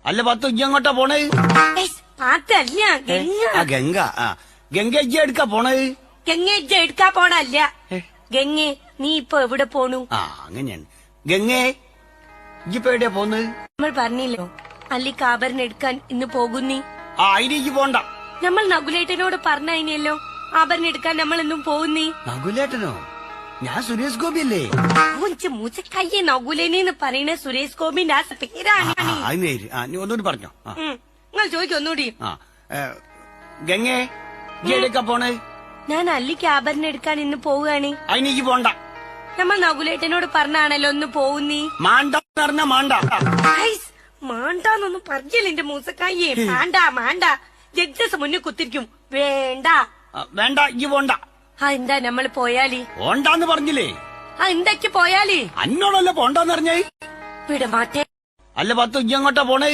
അല്ല പത്ത് ഇങ്ങോട്ടാ പോണേ? അതല്ല ഗംഗ. ഗംഗ ഇജ്ജ എടുക്കാ പോണേ? ഗംഗ ഇജ്ജ എടുക്കാ പോണല്ല. ഗംഗെ നീ ഇപ്പൊ എവിടെ പോണു? അങ്ങനെയാണ്. ഗംഗേ ഇജ്ജിപ്പോ എവിടെയാ പോന്ന്? നമ്മൾ പറഞ്ഞില്ലോ അല്ലിക്ക് ആഭരണം എടുക്കാൻ ഇന്ന് പോകുന്നീ. അതിലേക്ക് പോണ്ട. നമ്മൾ നകുലേട്ടനോട് പറഞ്ഞല്ലോ ആഭരണം എടുക്കാൻ നമ്മൾ ഇന്നും പോകുന്നീ. നകുലേട്ടനോ? ഞാൻ സുരേഷ് ഗോപി അല്ലേ? മൂച്ചക്കയ്യെ നകുലേനെന്ന് പറയുന്ന സുരേഷ് ഗോപിന്റെ ആ പേരാണ്. ഒന്നുകൂടി പറഞ്ഞോ. നിങ്ങൾ ചോദിക്കും ഒന്നുകൂടി. ഗംഗേ ഇജ്ജെടുക്കാ പോണേ? ഞാൻ അല്ലിക്ക് ആഭരണം എടുക്കാൻ ഇന്ന് പോവുകയാണ്. അതിനേക്ക് പോണ്ട. നമ്മൾ നകുലേട്ടനോട് പറഞ്ഞാണല്ലോ ഒന്ന് പോകുന്നീ. മാണ്ട പറഞ്ഞ മാണ്ട. മാണ്ടാന്നൊന്നും പറഞ്ഞില്ല എന്റെ മൂസക്കായെ. മാണ്ട മാണ്ട ജഡ്ജസ് മുന്നിൽ കുത്തിരിക്കും. വേണ്ട വേണ്ട ഇജ്ജ് പോണ്ട. എന്താ നമ്മള് പോയാലി? പോണ്ടാന്ന് പറഞ്ഞില്ലേ? എന്തൊക്കെ പോയാലി? അന്നോടല്ലേ പോണ്ടാന്ന് പറഞ്ഞേ? വിടമാട്ടെ. അല്ല പത്ത് ഇജ്ജ് അങ്ങോട്ടാ പോണേ?